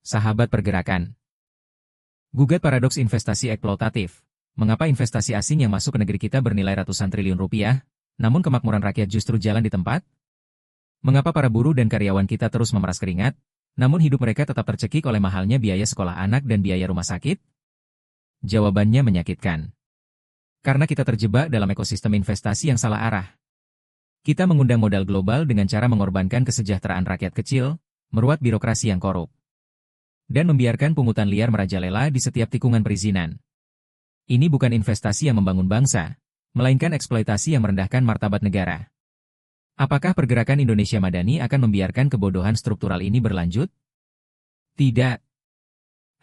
sahabat pergerakan. Gugat paradoks investasi eksploitatif. Mengapa investasi asing yang masuk ke negeri kita bernilai ratusan triliun rupiah, namun kemakmuran rakyat justru jalan di tempat? Mengapa para buruh dan karyawan kita terus memeras keringat, namun hidup mereka tetap tercekik oleh mahalnya biaya sekolah anak dan biaya rumah sakit? Jawabannya menyakitkan. Karena kita terjebak dalam ekosistem investasi yang salah arah. Kita mengundang modal global dengan cara mengorbankan kesejahteraan rakyat kecil, meruat birokrasi yang korup, dan membiarkan pungutan liar merajalela di setiap tikungan perizinan. Ini bukan investasi yang membangun bangsa, melainkan eksploitasi yang merendahkan martabat negara. Apakah pergerakan Indonesia Madani akan membiarkan kebodohan struktural ini berlanjut? Tidak.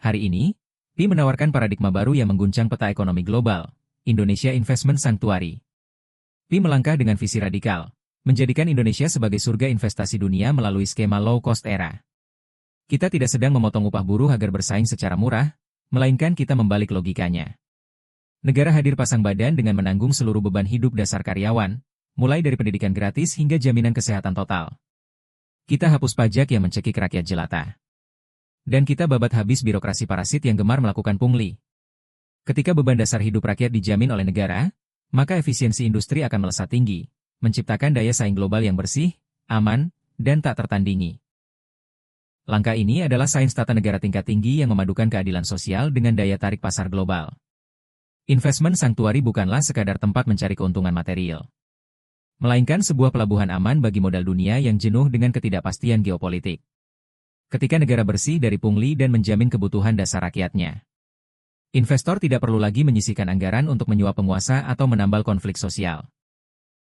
Hari ini, PI menawarkan paradigma baru yang mengguncang peta ekonomi global, Indonesia Investment Sanctuary. PI melangkah dengan visi radikal, menjadikan Indonesia sebagai surga investasi dunia melalui skema low-cost era. Kita tidak sedang memotong upah buruh agar bersaing secara murah, melainkan kita membalik logikanya. Negara hadir pasang badan dengan menanggung seluruh beban hidup dasar karyawan, mulai dari pendidikan gratis hingga jaminan kesehatan total. Kita hapus pajak yang mencekik rakyat jelata. Dan kita babat habis birokrasi parasit yang gemar melakukan pungli. Ketika beban dasar hidup rakyat dijamin oleh negara, maka efisiensi industri akan melesat tinggi, menciptakan daya saing global yang bersih, aman, dan tak tertandingi. Langkah ini adalah sains tata negara tingkat tinggi yang memadukan keadilan sosial dengan daya tarik pasar global. Investment Sanctuary bukanlah sekadar tempat mencari keuntungan material, melainkan sebuah pelabuhan aman bagi modal dunia yang jenuh dengan ketidakpastian geopolitik. Ketika negara bersih dari pungli dan menjamin kebutuhan dasar rakyatnya, investor tidak perlu lagi menyisihkan anggaran untuk menyuap penguasa atau menambal konflik sosial.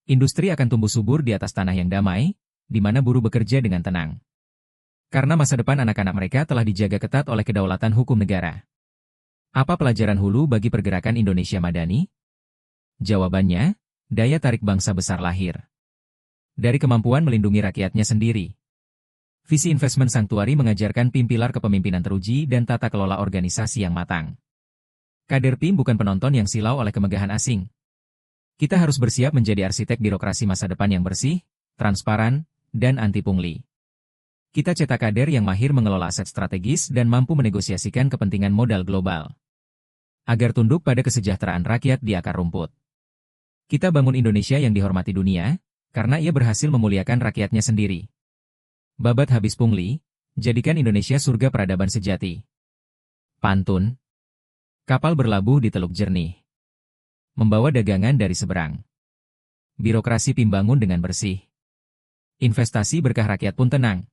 Industri akan tumbuh subur di atas tanah yang damai, di mana buruh bekerja dengan tenang. Karena masa depan anak-anak mereka telah dijaga ketat oleh kedaulatan hukum negara. Apa pelajaran hulu bagi pergerakan Indonesia Madani? Jawabannya, daya tarik bangsa besar lahir dari kemampuan melindungi rakyatnya sendiri. Visi Investment Sanctuary mengajarkan PIM pilar kepemimpinan teruji dan tata kelola organisasi yang matang. Kader PIM bukan penonton yang silau oleh kemegahan asing. Kita harus bersiap menjadi arsitek birokrasi masa depan yang bersih, transparan, dan anti pungli. Kita cetak kader yang mahir mengelola aset strategis dan mampu menegosiasikan kepentingan modal global, agar tunduk pada kesejahteraan rakyat di akar rumput. Kita bangun Indonesia yang dihormati dunia, karena ia berhasil memuliakan rakyatnya sendiri. Babat habis pungli, jadikan Indonesia surga peradaban sejati. Pantun. Kapal berlabuh di teluk jernih, membawa dagangan dari seberang. Birokrasi PIM bangun dengan bersih. Investasi berkah rakyat pun tenang.